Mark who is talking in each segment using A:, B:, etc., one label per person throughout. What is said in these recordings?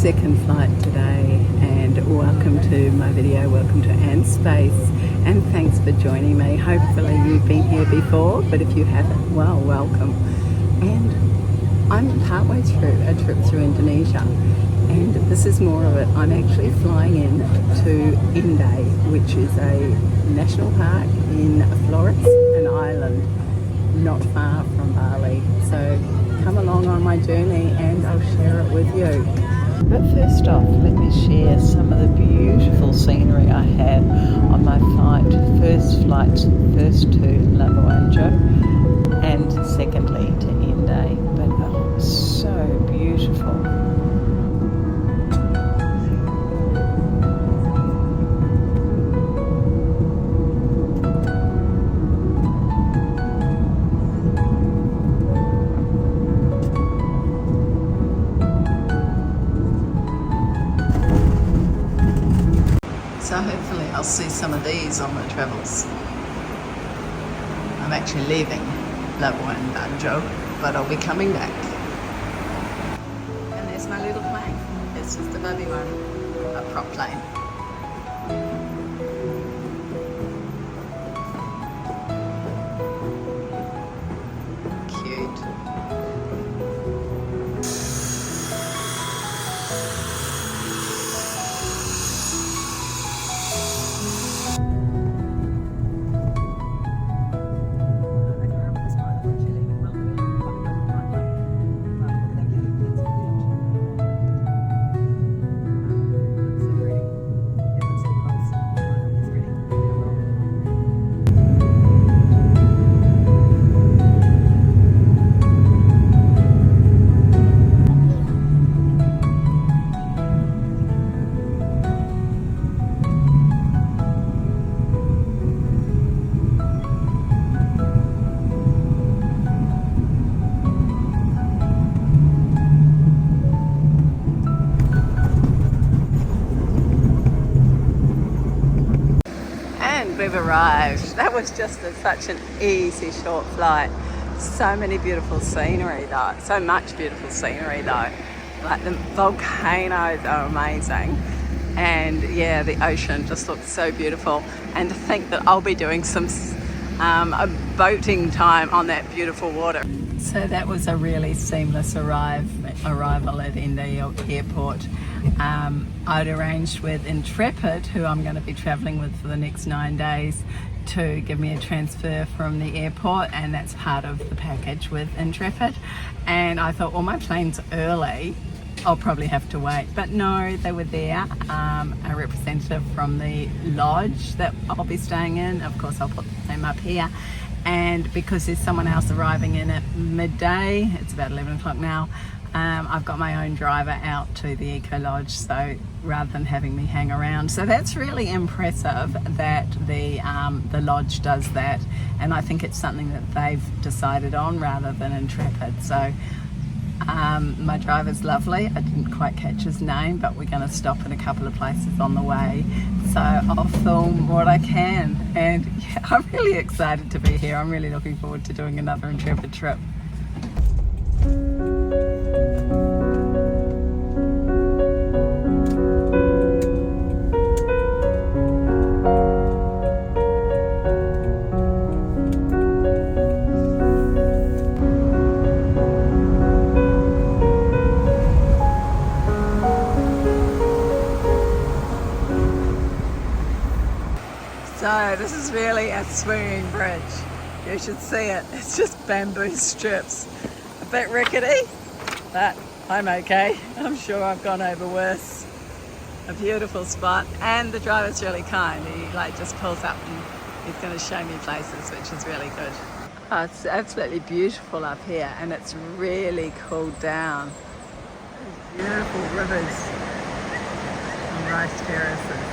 A: second flight today, and welcome to my video. Welcome to Ant Space, and thanks for joining me. Hopefully you've been here before, but if you haven't, well, welcome. And I'm partway through a trip through Indonesia, and this is more of it. I'm actually flying in to Inday, which is a national park in Flores, an island not far from Bali. So come along on my journey and I'll share it with you. But first off, let me share some of the beautiful scenery I had on my first to Labuan and secondly to Inday. But oh, so beautiful. So hopefully I'll see some of these on my travels. I'm actually leaving Labuan Bajo, but I'll be coming back. And there's my little plane. It's just a baby one, a prop plane. We've arrived. That was just such an easy short flight. So many beautiful scenery though. So much beautiful scenery though. Like the volcanoes are amazing. And yeah, the ocean just looks so beautiful. And to think that I'll be doing some a boating time on that beautiful water. So that was a really seamless arrival at Inday Airport. I'd arranged with Intrepid, who I'm going to be travelling with for the next 9 days, to give me a transfer from the airport, and that's part of the package with Intrepid. And I thought, well, my plane's early, I'll probably have to wait. But no, they were there, a representative from the lodge that I'll be staying in. Of course, I'll put them up here. And because there's someone else arriving in at midday, it's about 11 o'clock now, I've got my own driver out to the Eco Lodge, so rather than having me hang around. So that's really impressive that the lodge does that, and I think it's something that they've decided on rather than Intrepid. So my driver's lovely. I didn't quite catch his name, but we're going to stop in a couple of places on the way, so I'll film what I can. And yeah, I'm really excited to be here. I'm really looking forward to doing another Intrepid trip. So this is really a swinging bridge. You should see it. It's just bamboo strips. A bit rickety, but I'm okay. I'm sure I've gone over worse. A beautiful spot, and the driver's really kind. He just pulls up and he's going to show me places, which is really good. Oh, it's absolutely beautiful up here, and it's really cooled down. There's beautiful rivers and rice terraces.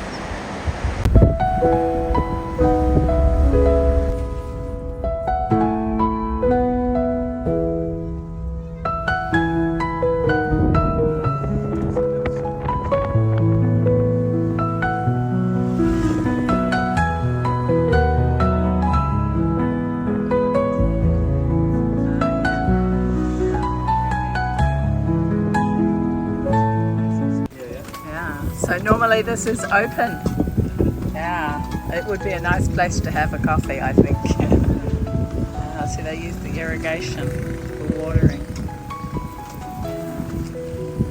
A: So normally this is open. Yeah, it would be a nice place to have a coffee, I think. See, they use the irrigation for watering.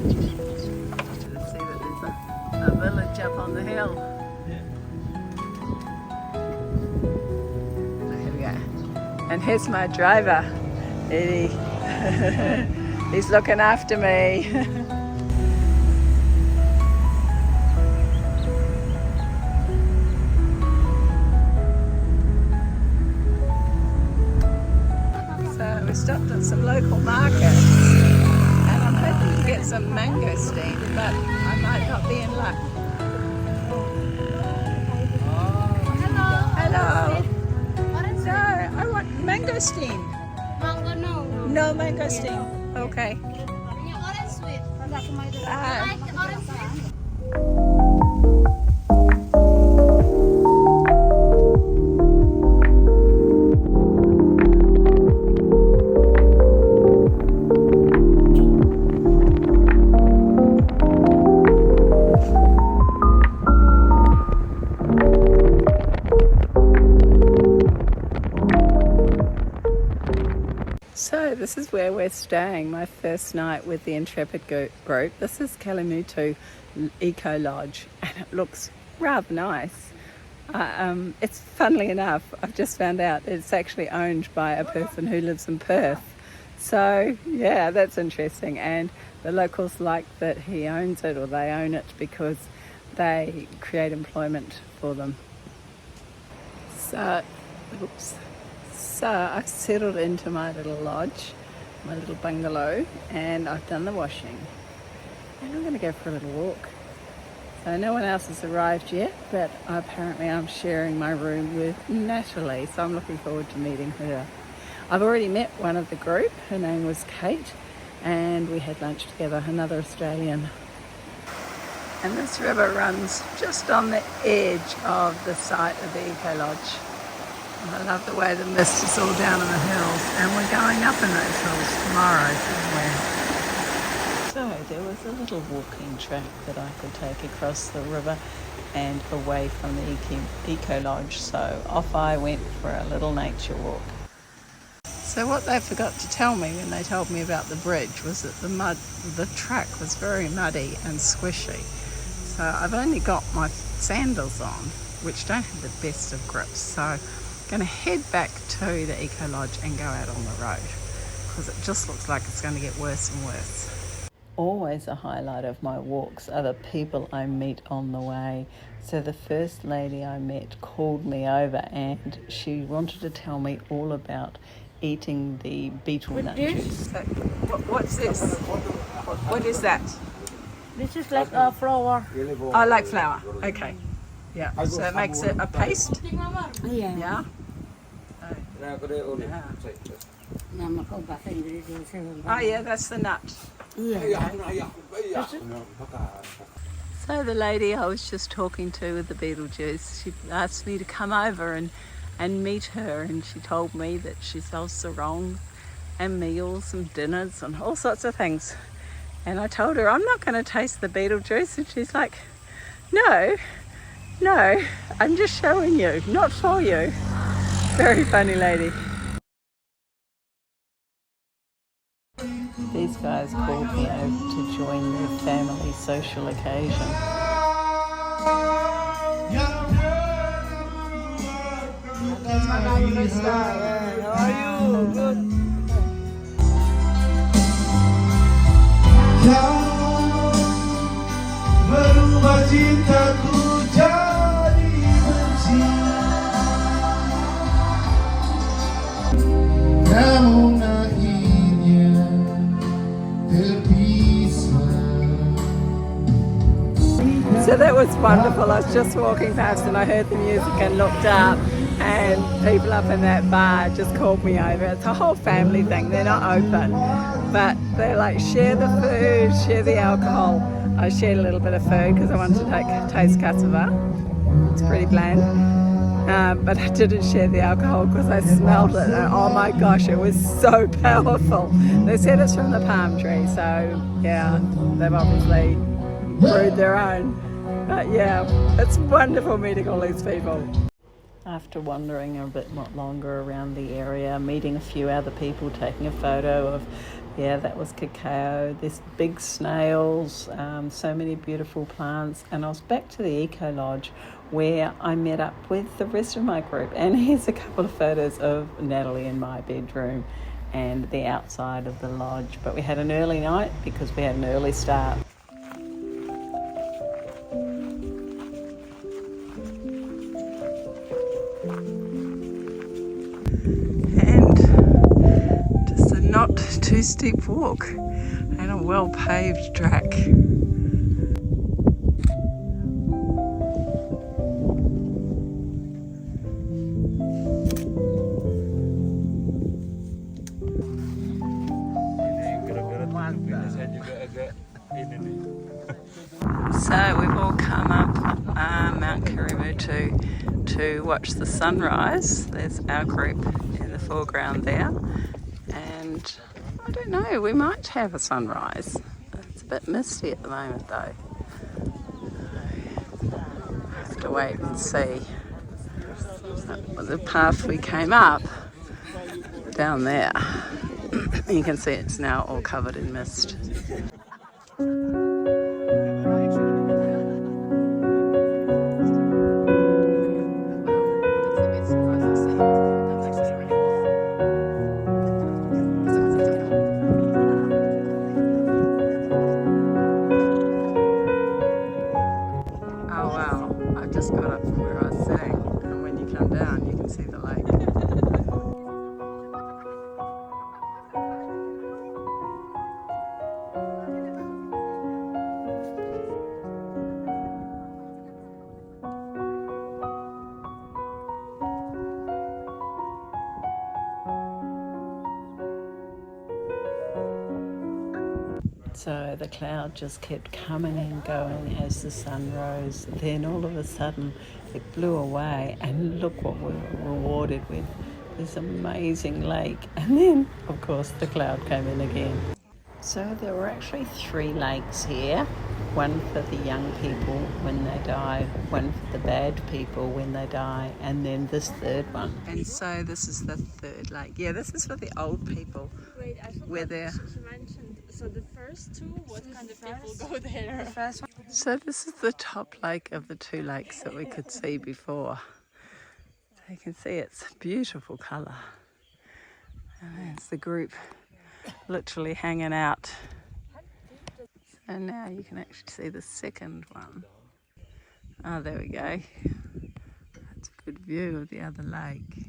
A: You see that there's a village up on the hill. So here we go. And here's my driver, Eddie. He's looking after me. We stopped at some local markets and I'm hoping to get some mangosteen, but I might not be in luck. Hello. No, I want mangosteen.
B: Mango, no.
A: No mangosteen. Okay.
B: Orange sweet. Like orange sweet?
A: So this is where we're staying, my first night with the Intrepid group. This is Kelimutu Eco Lodge and it looks rather nice. It's funnily enough, I've just found out it's actually owned by a person who lives in Perth. So yeah, that's interesting, and the locals like that he owns it, or they own it, because they create employment for them. So, oops. So I've settled into my little lodge, my little bungalow, and I've done the washing. And I'm going to go for a little walk. So no one else has arrived yet, but apparently I'm sharing my room with Natalie, so I'm looking forward to meeting her. I've already met one of the group, her name was Kate, and we had lunch together, another Australian. And this river runs just on the edge of the site of the Eco Lodge. I love the way the mist is all down in the hills, and we're going up in those hills tomorrow somewhere. So there was a little walking track that I could take across the river and away from the Eco Lodge, so off I went for a little nature walk. So what they forgot to tell me when they told me about the bridge was that the track was very muddy and squishy. So I've only got my sandals on, which don't have the best of grips, so going to head back to the Eco Lodge and go out on the road, because it just looks like it's going to get worse and worse. Always a highlight of my walks are the people I meet on the way. So the first lady I met called me over and she wanted to tell me all about eating the betel nut juice. So, what's this? What is that?
B: This is like a flower.
A: I like flour. Okay. Yeah. So it makes it a paste?
B: Yeah.
A: Yeah. Oh yeah, that's the nut.
B: Yeah.
A: So the lady I was just talking to with the Beetlejuice, she asked me to come over and meet her, and she told me that she sells sarong and meals and dinners and all sorts of things. And I told her I'm not going to taste the Beetlejuice, and she's like, no, I'm just showing you, not for you. Very funny lady. These guys called me over to join their family social occasion.
B: How are you? Good.
C: Berubah cintaku jadi benci, namun akhirnya terpisah.
A: So that was wonderful. I was just walking past and I heard the music and looked up, and people up in that bar just called me over. It's a whole family thing. They're not open, but they're like, share the food, share the alcohol. I shared a little bit of food because I wanted to taste cassava. It's pretty bland. But I didn't share the alcohol because I smelled it, and oh my gosh, it was so powerful. They said it's from the palm tree, so yeah, they've obviously brewed their own. But yeah, it's wonderful meeting all these people. After wandering a bit longer around the area, meeting a few other people, taking a photo of, yeah, that was cacao, there's big snails, so many beautiful plants, and I was back to the Eco Lodge where I met up with the rest of my group. And here's a couple of photos of Natalie in my bedroom and the outside of the lodge. But we had an early night because we had an early start. Not too steep walk and a well paved track. So we've all come up Mount Kirimutu to watch the sunrise. There's our group in the foreground there. And I don't know, we might have a sunrise. It's a bit misty at the moment though. Have to wait and see. The path we came up, down there, you can see it's now all covered in mist. Just got up from where I was sitting, and when you come down you can see the lake. So the cloud just kept coming and going as the sun rose. Then all of a sudden it blew away, and look what we were rewarded with, this amazing lake. And then of course the cloud came in again. So there were actually 3 lakes here. One for the young people when they die, one for the bad people when they die, and then this third one. And so this is the third lake. Yeah, this is for the old people.
B: Wait, I forgot
A: where they're...
B: to mention. So the first 2, what kind of people go there? The first one.
A: So this is the top lake of the 2 lakes that we could see before. So you can see it's a beautiful colour. And there's the group literally hanging out. And now you can actually see the second one. Oh, there we go. That's a good view of the other lake.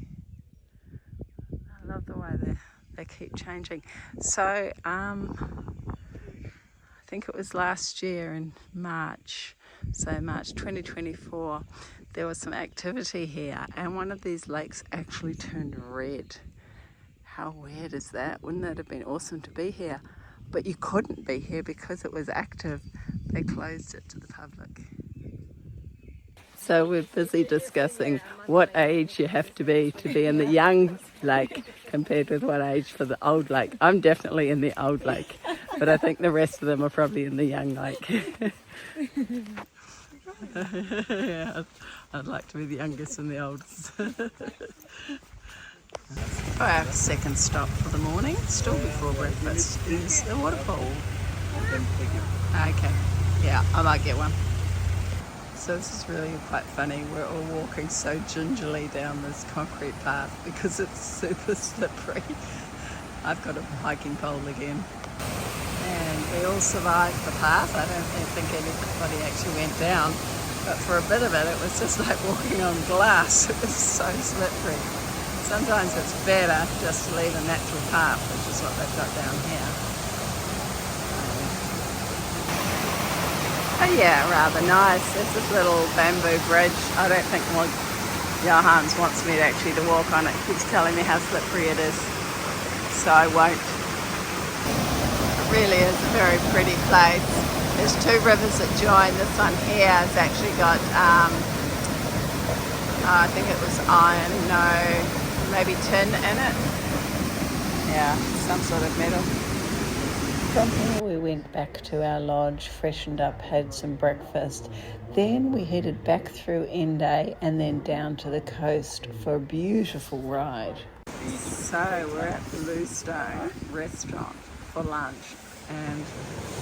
A: I love the way they keep changing. So I think it was last year in March, so March 2024, there was some activity here and one of these lakes actually turned red. How weird is that? Wouldn't that have been awesome to be here? But you couldn't be here because it was active. They closed it to the public. So we're busy discussing what age you have to be in the young lake compared with what age for the old lake. I'm definitely in the old lake, but I think the rest of them are probably in the young lake. Yeah, I'd like to be the youngest and the oldest. For our second stop for the morning, still before breakfast, is the waterfall. Okay, yeah, I might get one. So this is really quite funny. We're all walking so gingerly down this concrete path because it's super slippery. I've got a hiking pole again. And we all survived the path. I don't think anybody actually went down, but for a bit of it, it was just like walking on glass. It was so slippery. Sometimes it's better just to leave a natural path, which is what they've got down here. But yeah, rather nice. There's this little bamboo bridge. I don't think Johannes wants me to actually walk on it. He keeps telling me how slippery it is, so I won't. It really is a very pretty place. There's 2 rivers that join. This one here has actually got, I think it was iron, maybe tin in it. Yeah, some sort of metal. From here we went back to our lodge, freshened up, had some breakfast. Then we headed back through Hendaye and then down to the coast for a beautiful ride. So we're at the Bluestone restaurant for lunch and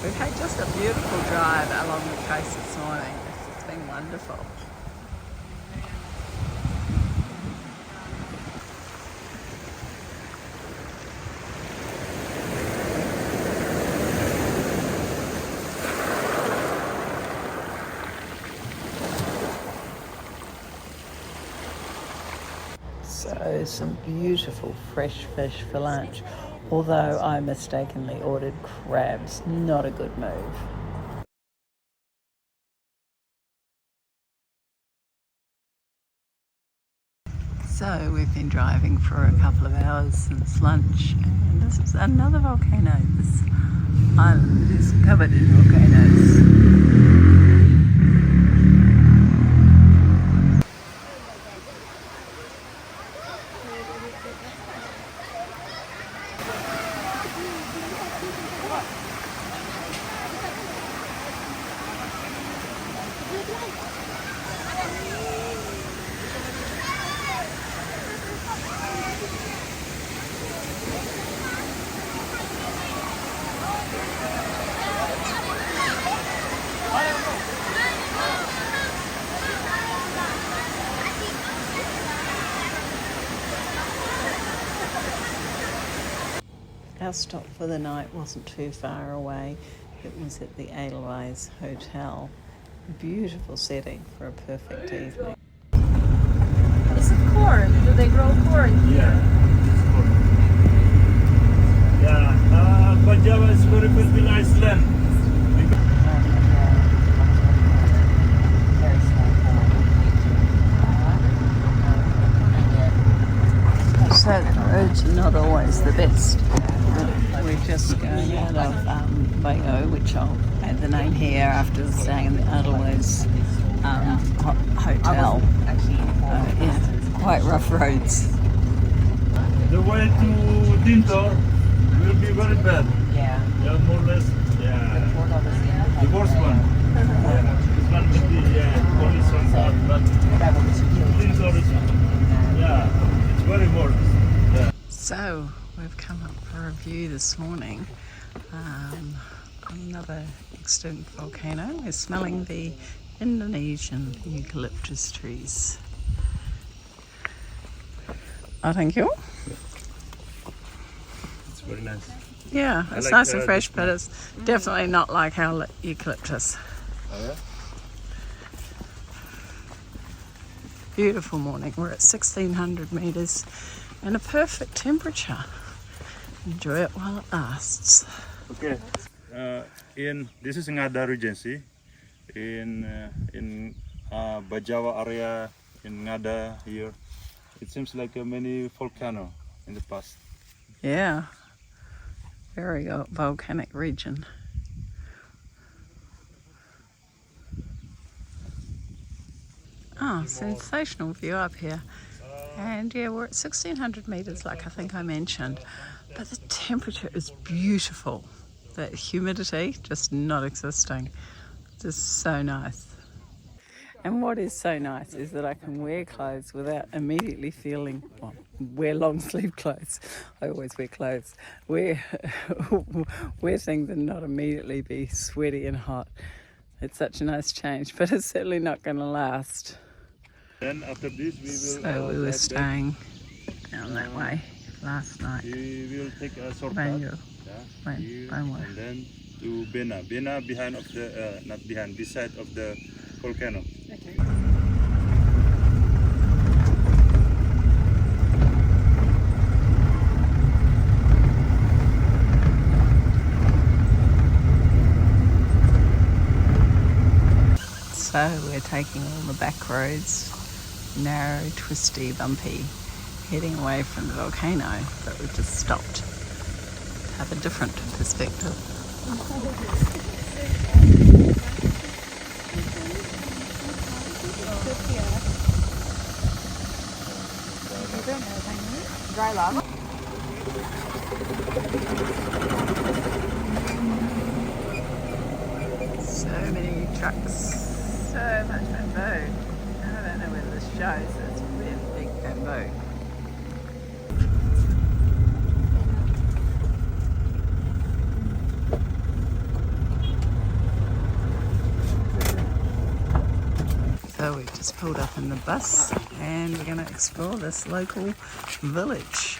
A: we've had just a beautiful drive along the coast this morning. It's been wonderful. So some beautiful fresh fish for lunch, although I mistakenly ordered crabs. Not a good move. So we've been driving for a couple of hours since lunch, and this is another volcano. This island is covered in volcanoes. Our stop for the night wasn't too far away. It was at the Edelweiss Hotel. Beautiful setting for a perfect evening.
B: Is it corn? Do they grow corn here?
D: Yeah, Bajava is very fertilized land.
A: So the roads are not always the best. We're just going out of Bago, which I'll add the name here after staying in the Edelweiss hotel. Yeah, quite rough roads.
D: The way to Dintor will be very bad.
B: Yeah.
D: Yeah, more or less. Yeah. The worst one. Yeah. This one will be only some part, but Dintor is it's very worse. Yeah.
A: So we've come up for a view this morning. Another extinct volcano. We're smelling the Indonesian eucalyptus trees. Oh, thank you.
D: It's very nice.
A: Yeah, it's
D: like,
A: nice and fresh, but it's definitely not like our eucalyptus.
D: Oh, yeah?
A: Beautiful morning. We're at 1600 metres and a perfect temperature. Enjoy it while it lasts.
D: Okay. This is Ngada Regency in Bajawa area in Ngada here. It seems like a many volcano in the past.
A: Yeah, very volcanic region. Oh, sensational view up here. And yeah, we're at 1600 metres like I think I mentioned, but the temperature is beautiful. That humidity just not existing. Just so nice. And what is so nice is that I can wear clothes without immediately feeling, wear long sleeve clothes. I always wear clothes. Wear things and not immediately be sweaty and hot. It's such a nice change, but it's certainly not going to last.
D: Then after this we will.
A: So we were staying down that way last night.
D: We will take a shortcut.
A: Banjo.
D: Here, and then to Bena. Bena behind of the not behind, beside of the volcano.
A: Okay. So we're taking all the back roads, narrow, twisty, bumpy, heading away from the volcano, but we've just stopped to have a different perspective.
B: Dry lava?
A: So many trucks, so much bamboo. I don't know whether this shows, it's really big bamboo. So we've just pulled up in the bus and we're going to explore this local village.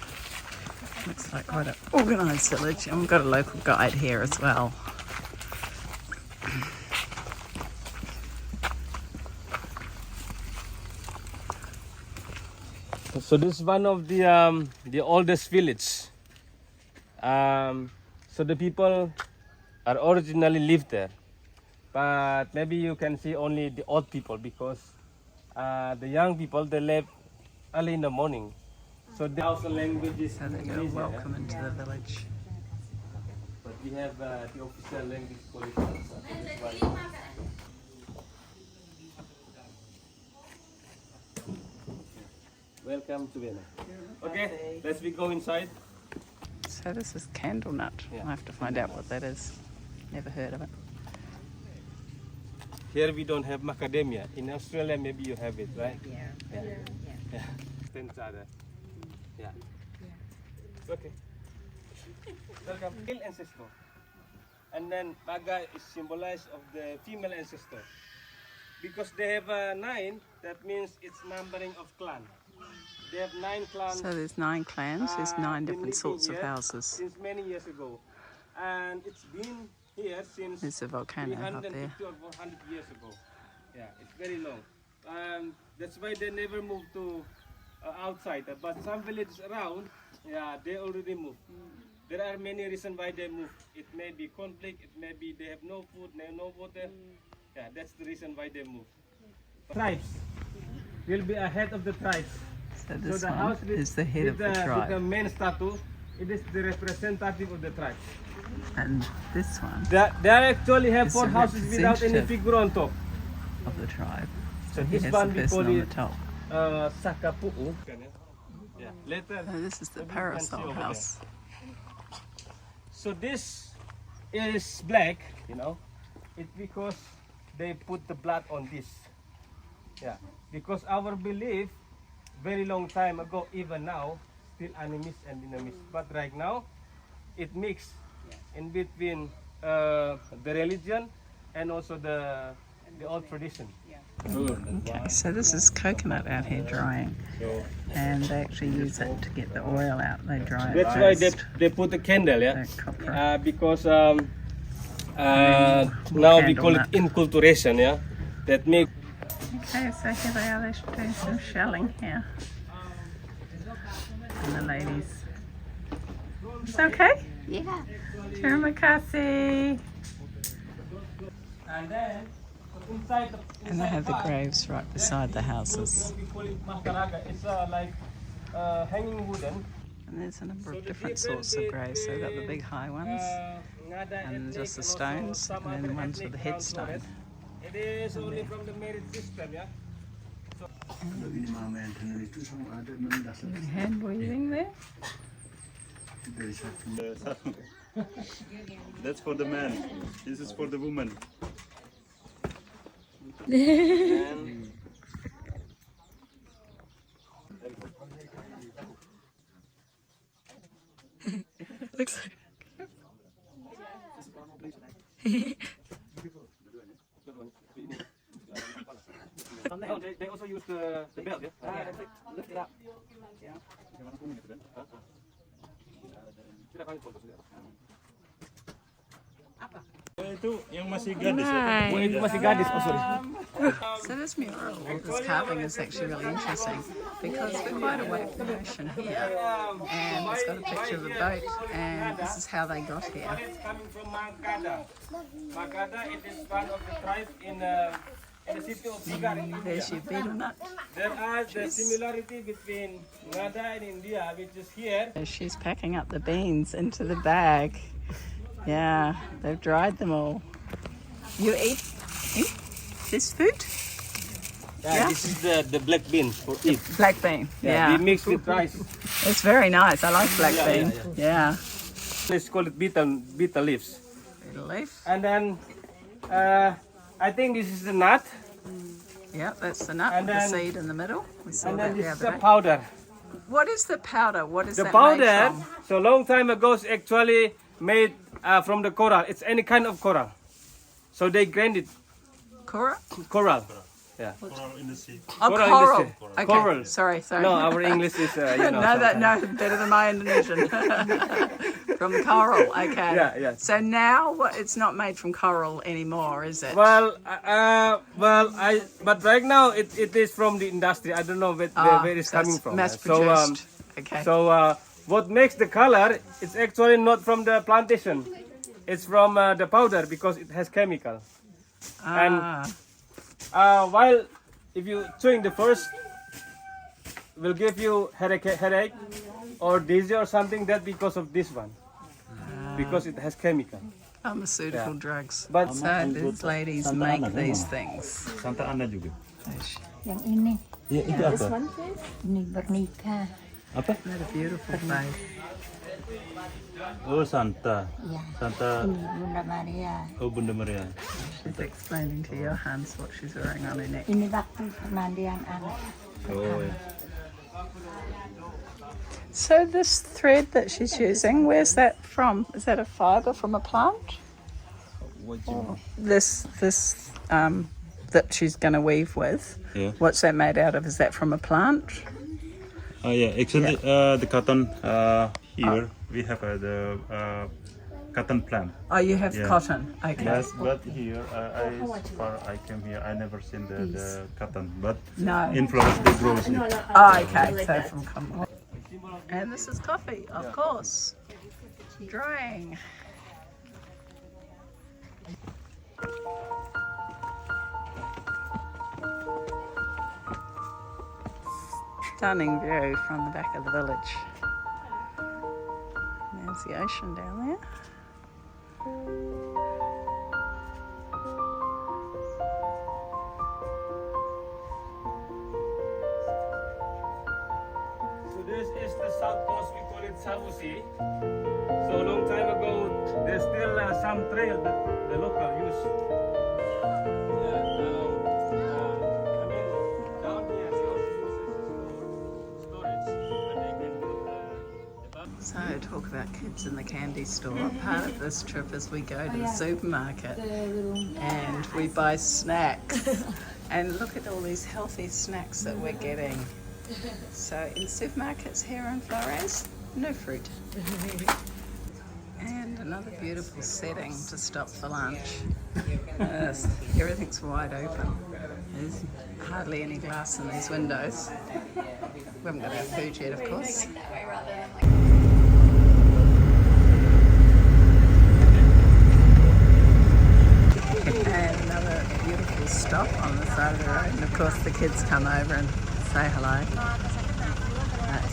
A: Looks like quite an organised village, and we've got a local guide here as well.
E: So this is one of the oldest village. So the people are originally lived there, but maybe you can see only the old people because the young people they left early in the morning. So the house language is
A: So they go welcome into the village.
E: but we have the official language called Hausa. Welcome to Vienna. Okay, let's we go inside.
A: So this is candle nut.
E: Yeah.
A: I'll have to find out what that is. Never heard of it.
E: Here we don't have macadamia. In Australia, maybe you have it, right? Yeah. Stand other. Yeah. Okay. Welcome. Male ancestor. And then Baga is symbolized of the female ancestor. Because they have 9, that means it's numbering of clan. They have 9 clans.
A: So there's 9 clans, there's 9
E: been
A: different
E: living
A: sorts of
E: here
A: houses.
E: Since many years ago. And it's been here since
A: There's a volcano up there.
E: 350 or 400 years ago. Yeah, it's very long. That's why they never moved to outside. But some villages around, yeah, they already moved. There are many reasons why they moved. It may be conflict, it may be they have no food, no water. Yeah, that's the reason why they moved. Tribes will be ahead of the tribes.
A: So this
E: the
A: one
E: house
A: is the head of the
E: with the
A: tribe.
E: main statue, it is the representative of the tribe.
A: And this one
E: They actually have
A: It's
E: 4
A: a
E: houses without any
A: representative.
E: figure on top.
A: of the tribe.
E: So
A: He
E: this
A: has
E: one
A: the
E: we
A: person
E: call
A: on the
E: it
A: top.
E: Sakapu'u. Yeah. Later.
A: So this is the
E: maybe you can see
A: parasol
E: over
A: house.
E: So this is black, you know. It's because they put the blood on this. Yeah. Because our belief, very long time ago, even now, still enemies and enemies. But right now, it mixed in between the religion and also the old tradition.
A: Okay, so this is coconut out here drying, and they actually use it to get the oil out. They dry it
E: That's why
A: first.
E: they put the candle, yeah.
A: The copra.
E: Because now we call it inculturation, yeah. That makes
A: Okay, so here they are. They're doing some shelling here. And the ladies. It's okay?
F: Yeah.
A: Terima kasih.
E: and then inside the
A: And they have the graves right beside the houses.
E: we call it makaraga. It's like hanging wooden.
A: And there's a number of different sorts of graves. So they've got the big high ones, and just the stones, and then ones with the headstone.
E: It is only from the merit system, yeah.
A: Hand weaving there.
D: That's for the man. This is for the woman.
A: Looks like.
E: They also use the belt, yeah.
A: Lift it up.
D: Itu yang masih gadis.
A: Hi.
E: Oh, itu masih gadis, oh sorry.
A: So this mural, this carving is actually really interesting because we're quite away from the ocean here, and it's got a picture of a boat, and this is how they got here.
E: It's coming from Magadha. Magadha, it is one of the tribes in the city of Sigar in India.
A: There's your betel nut.
E: There are the similarity between Magadha and India, which is here.
A: So she's packing up the beans into the bag. Yeah, they've dried them all. You eat this food? Yeah.
E: This is the black bean for it.
A: Black bean. Yeah.
E: We mix with rice.
A: It's very nice. I like black bean. Yeah.
E: Let's call it betel leaves.
A: Betel leaf.
E: And then I think this is the nut,
A: Yeah, that's the nut
E: And
A: with the
E: then-
A: seed in the middle. We saw
E: and
A: that
E: then
A: the
E: this is
A: other
E: the
A: day.
E: powder.
A: What is the powder? What is
E: The
A: that
E: powder,
A: made from?
E: so long time ago, is actually made from the coral. It's any kind of coral. So they grind it,
A: Coral?
E: coral. Yeah.
D: Coral in the sea.
A: Oh,
E: Coral
A: coral.
E: industry.
A: Okay.
E: Coral.
A: Sorry.
E: No, our English is, you know.
A: no,
E: sometimes.
A: better than my Indonesian. From coral, okay.
E: Yeah.
A: So now it's not made from coral anymore, is it?
E: But right now it is from the industry. I don't know where it's
A: so
E: coming
A: it's
E: from.
A: Mass produced. Okay.
E: So what makes the color? It's actually not from the plantation. It's from the powder because it has chemical.
A: Ah,
E: While if you chewing the first, will give you headache or dizzy or something. That because of this one, because it has chemical.
A: pharmaceutical
E: Yeah.
A: drugs.
E: But
A: So these ladies make these things.
D: Santa Ana juga.
F: Yang ini,
D: Iya, itu apa?
F: ini bernikah.
D: Apa?
A: What a beautiful face.
D: Oh, Santa.
F: Ya,
D: Santa.
F: ini Bunda Maria.
D: Oh, Bunda Maria.
A: She's explaining to Johannes what she's wearing on her neck.
F: Ini waktu penandian anak.
D: Oh, ya.
A: So this thread that she's using, where's that from? Is that a fibre from a plant? This that she's going to weave with.
D: Yeah.
A: What's that made out of? Is that from a plant?
D: Oh, yeah. Actually, the cotton here we have the cotton plant.
A: Oh, you have
D: Yeah.
A: cotton. Okay.
D: Yes, but here so far I came here. I never seen the cotton, but
A: No.
D: in Flores they grow it.
A: Oh, okay. So from cotton. And this is coffee, of course. Drying. Stunning view from the back of the village. There's the ocean down there.
E: So this is the south coast. We call it Sabusi. So long time ago, there's still some trail that the local use.
A: So talk about kids in the candy store. Part of this trip is we go to the supermarket and we buy snacks. And look at all these healthy snacks that we're getting. So in supermarkets here in Flores, no fruit. And another beautiful setting to stop for lunch. Yes, everything's wide open. There's hardly any glass in these windows. We haven't got our food yet, of course. And another beautiful stop on the side of the road. And of course the kids come over and say hello.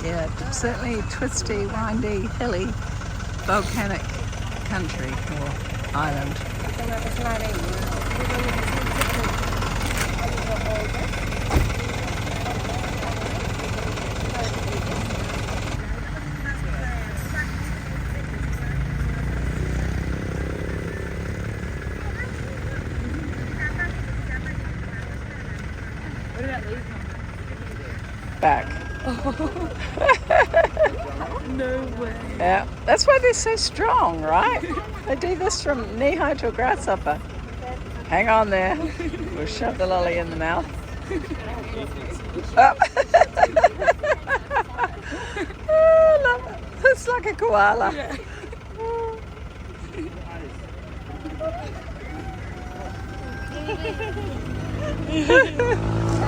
A: Yeah, certainly twisty, windy, hilly, volcanic country or island. Back.
B: No way.
A: Yeah, that's why they're so strong, right? They do this from knee-high to a grasshopper. Hang on there. We'll shove the lolly in the mouth. Oh. Oh, love it. It's like a koala.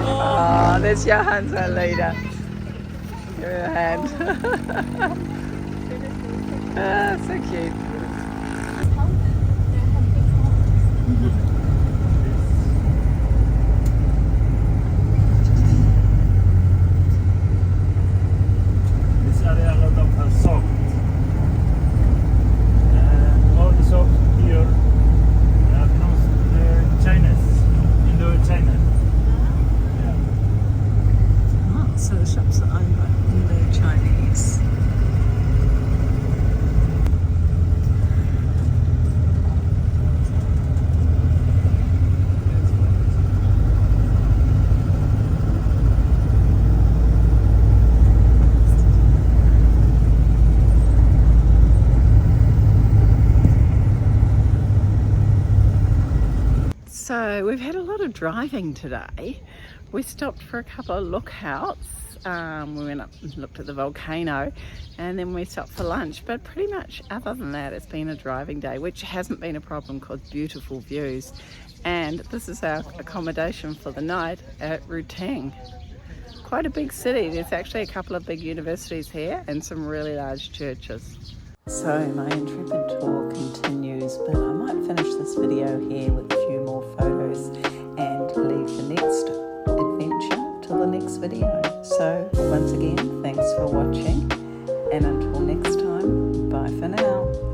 A: Oh, there's Johan's our leader. Give her a hand. Ah, so cute.
D: This area a lot of soap. And all the soap here belongs to the Chinese, Indo-China.
A: Oh, so the shops are owned by Indo-Chinese. So we've had a lot of driving today. We stopped for a couple of lookouts. We went up and looked at the volcano, and then we stopped for lunch. But pretty much other than that, it's been a driving day, which hasn't been a problem because beautiful views. And this is our accommodation for the night at Ruteng. Quite a big city. There's actually a couple of big universities here and some really large churches. So my intrepid tour continues, but I might finish this video here with a few more photos and leave the next adventure till the next video. So once again, thanks for watching, and until next time, bye for now.